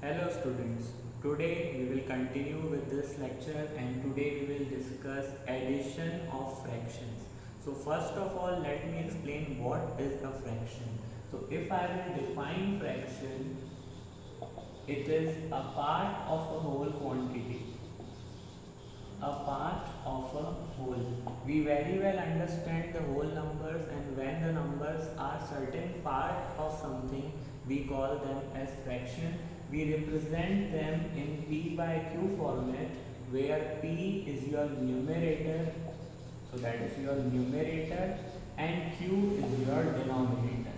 Hello students, today we will continue with this lecture and today we will discuss addition of fractions. So first of all let me explain what is a fraction. So if I will define fraction, it is a part of a whole quantity. A part of a whole. We very well understand the whole numbers, and when the numbers are certain part of something, we call them as fraction. We represent them in P by Q format, where P is your numerator, so that is your numerator, and Q is your denominator.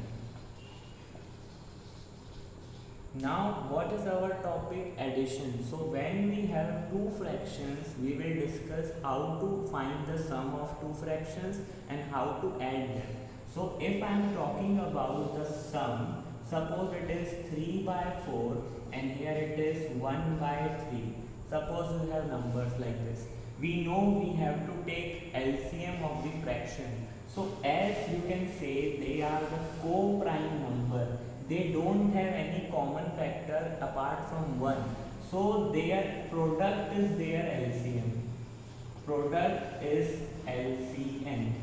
Now what is our topic? Addition. So when we have two fractions, we will discuss how to find the sum of two fractions and how to add them. So if I am talking about the sum, suppose it is 3 by 4 and here it is 1 by 3. Suppose we have numbers like this. We know we have to take LCM of the fraction. So as you can say, they are the co-prime number. They don't have any common factor apart from 1. So their product is their LCM. Product is LCM.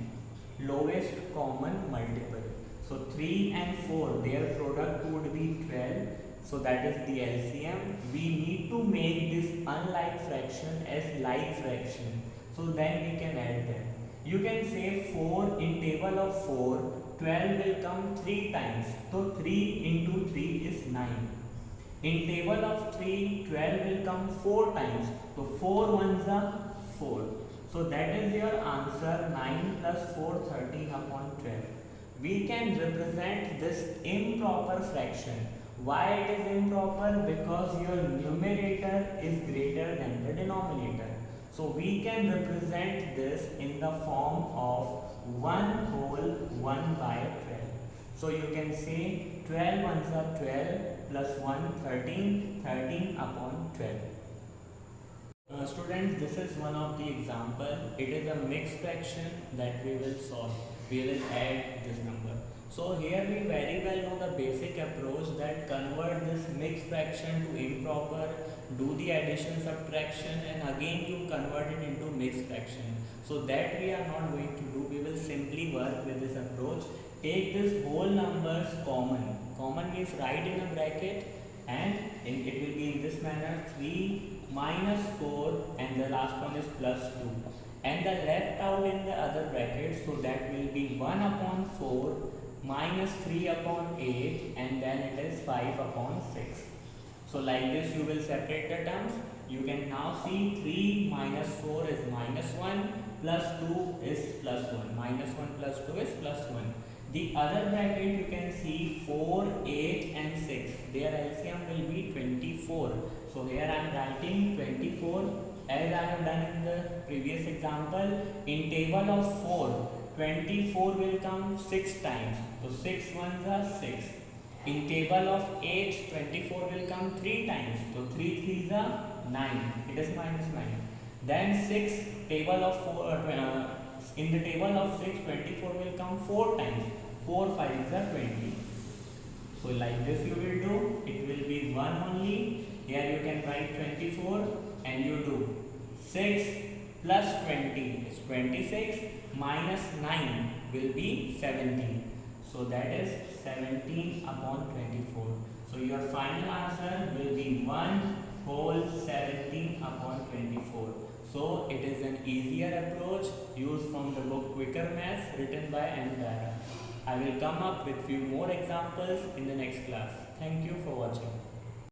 Lowest common multiple. So 3 and 4, their product would be 12. So that is the LCM. We need to make this unlike fraction as like fraction. So then we can add them. You can say 4 in table of 4. 12 will come 3 times, so 3 into 3 is 9. In table of 3, 12 will come 4 times, so 4 ones are 4. So that is your answer, 9 plus 4, 13 upon 12. We can represent this improper fraction. Why it is improper? Because your numerator is greater than the denominator. So we can represent this in the form of 1 whole 1 by 12. So you can say 12 ones are 12 plus 1 13, 13 upon 12. Students, this is one of the example. It is a mixed fraction that we will solve. We will add this number. So here we very well know the basic approach that convert this mixed fraction to improper, do the addition subtraction, and again you convert it into mixed fraction. So that we are not going to do. We will simply work with this approach. Take this whole numbers common. Common means write in a bracket and it will be in this manner, 3 minus 4 and the last one is plus 2. And the left out in the other bracket, so that will be 1 upon 4 minus 3 upon 8 and then it is 5 upon 6. So like this you will separate the terms. You can now see 3 minus 4 is minus 1 plus 2 is plus 1. Minus 1 plus 2 is plus 1. The other bracket you can see 4, 8 and 6. Their LCM will be 24. So here I am writing 24 as I have done in the previous example. In table of 4, 24 will come 6 times. So 6 ones are 6. In table of 8, 24 will come 3 times. So 3 threes are 9. It is minus 9. Then 6, table of 4, in the table of 6, 24 will come 4 times. 4 fives are 20. So like this you will do. It will be 1 only. Here you can write 24 and you do 6 plus 20 is 26 minus 9 will be 17. So that is 17 upon 24. So your final answer will be 1 whole 17 upon 24. So it is an easier approach used from the book Quicker Maths written by M. Dara. I will come up with few more examples in the next class. Thank you for watching.